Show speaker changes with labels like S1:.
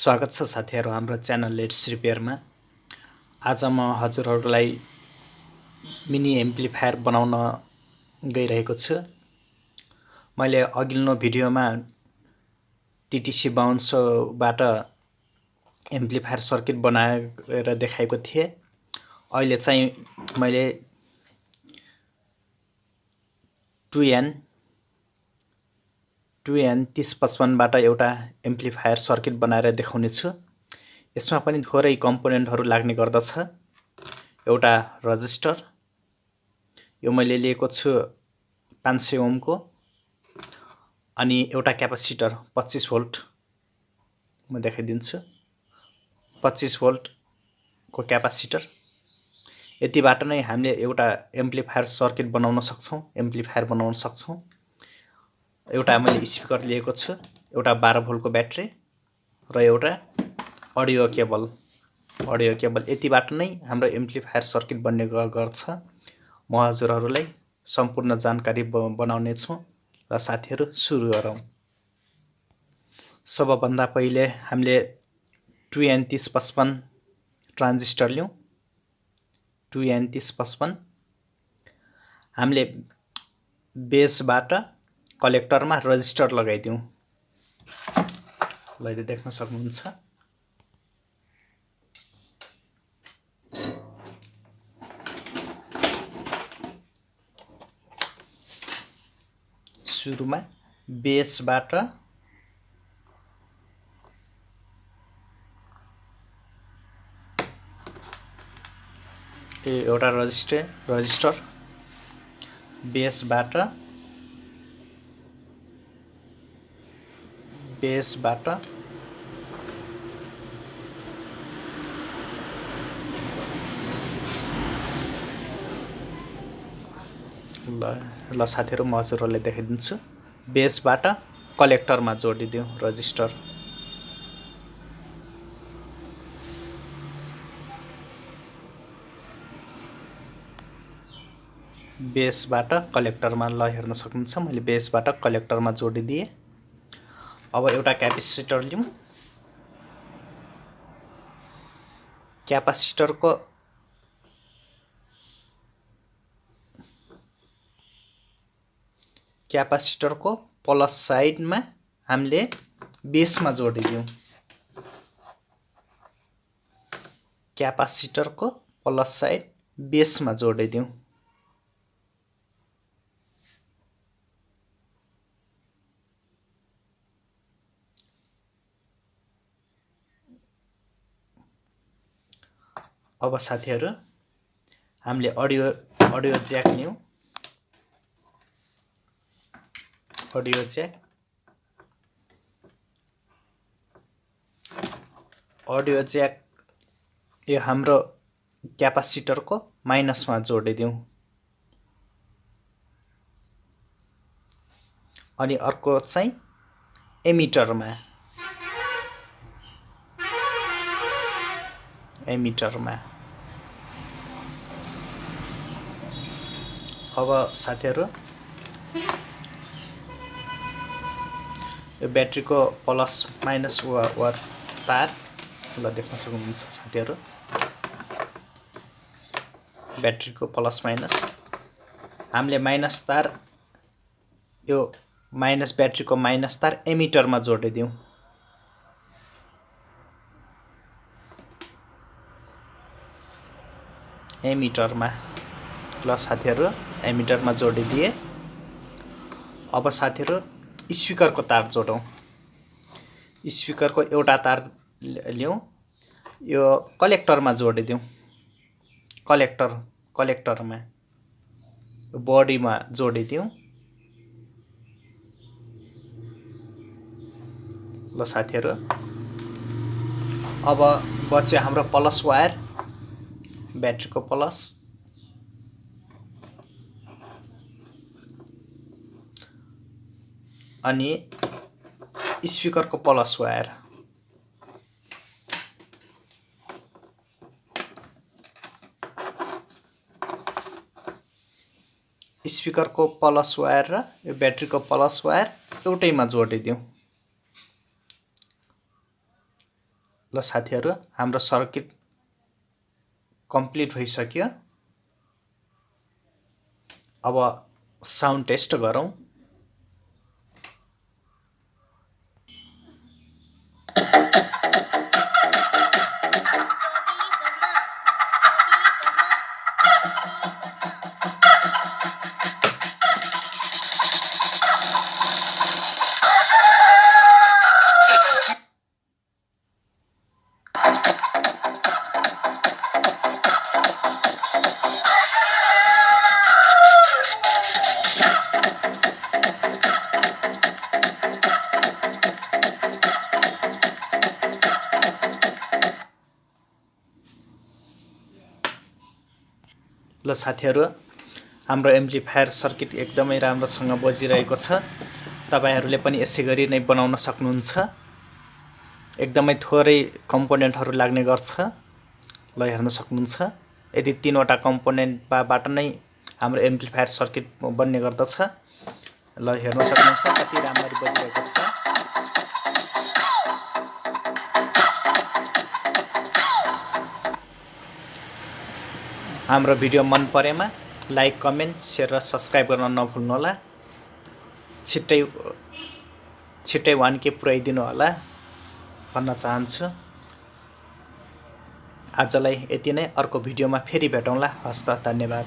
S1: स्वागत छ साथीहरु हाम्रो च्यानल लेट्स रिपेयरमा। आज म हजुरहरुलाई मिनी एम्प्लिफायर बनाउन गइरहेको छु। मैले अघिल्लो भिडियोमा टीटीसी बाउन्सबाट एम्प्लिफायर सर्किट बनाएर देखाएको थिए। अहिले चाहिँ मैले 2N3055 बाट एउटा एम्प्लिफायर सर्किट बनाएर देखाउने छु। यसमा पनि थोरै कम्पोनेन्टहरु लाग्ने गर्दछ। एउटा रजिस्टर, यो मैले लिएको छु 500 ओम को, अनि एउटा क्यापेसिटर 25 भोल्ट म देखाइदिन्छु। 25 भोल्ट को क्यापेसिटर। यतिबाट नै हामीले एउटा एम्प्लिफायर सर्किट बनाउन सक्छौं, एम्प्लिफायर बनाउन सक्छौं। एउटा मैले स्पिकर लिएको छु, एउटा 12 भोल्ट को ब्याट्री र एउटा अडियो केबल। यतिबाट नै हाम्रो एम्प्लिफायर सर्किट बन्ने गर्छ। म हजुरहरुलाई सम्पूर्ण जानकारी बनाउने छु र साथीहरु सुरु गरौँ। सबभन्दा पहिले हामीले 2N3055 ट्रान्जिस्टर लियौं। 2N3055 हामीले बेसबाट कलेक्टरमा रजिस्टर लगाइदियौं। ल यो देख्न सक्नुहुन्छ। सुरुमा बेसबाट एउटा रजिस्टर बेसबाट ल साथीहरु म हजुरहरुलाई देखाइदिन्छु। बेसबाट कलेक्टरमा जोडिदियौ रजिस्टर। बेसबाट कलेक्टरमा ल हेर्न सक्नुहुन्छ, मैले बेसबाट कलेक्टरमा जोडिदिए। अब एउटा क्यापेसिटर लियौं। क्यापेसिटरको प्लस साइडमा हामीले बेसमा जोडिदियौं। क्यापेसिटरको प्लस साइड बेसमा जोडिदियौं। अब साथीहरु हामीले अडियो ज्याक लियौं। अडियो ज्याक यो हाम्रो क्यापेसिटरको माइनसमा जोडिदियौं। अनि अर्को चाहिँ एमिटरमा। अब साथीहरु यो ब्याट्रीको प्लस माइनस वा तार ल देख्न सक्नुहुन्छ साथीहरु। ब्याट्रीको प्लस माइनस हामीले माइनस तार, यो माइनस ब्याट्रीको माइनस तार एमिटरमा जोडिदियौं। एमिटरमा ल साथीहरु एमिटरमा जोडिदिए। अब साथीहरु स्पिकरको तार जोडौं। स्पिकरको एउटा तार लियौं, यो कलेक्टरमा जोडिदियौं। कलेक्टरमा बडीमा जोडिदियौं। ल साथीहरु अब बच्यो हाम्रो प्लस वायर, ब्याट्रीको प्लस अनि स्पिकरको प्लस वायर। स्पिकरको प्लस वायर र यो ब्याट्रीको प्लस वायर एउटैमा जोडिदियौं। ल साथीहरु, हाम्रो सर्किट कम्प्लिट भइसक्यो। अब साउन्ड टेस्ट गरौँ। ल साथीहरु, हाम्रो एम्प्लिफायर सर्किट एकदमै राम्रोसँग बजिरहेको छ। तपाईहरुले पनि यसै गरी नै बनाउन सक्नुहुन्छ। एकदमै थोरै कम्पोनेन्टहरु लाग्ने गर्छ। ल हेर्न सक्नुहुन्छ। यदि 3 वटा कम्पोनेन्टबाट नै हाम्रो एम्प्लिफायर सर्किट बन्ने गर्दछ। ल हेर्न सक्नुहुन्छ कति राम्ररी बजिरहेको छ। हाम्रो भिडियो मन परेमा लाइक, कमेन्ट, शेयर र सब्स्क्राइब गर्न नभुल्नुहोला। छिट्टै 1K पुर्याइदिनु होला भन्न चाहन्छु। आजलाई यति नै। अर्को भिडियोमा फेरि भेटौँला। हस्त, धन्यवाद।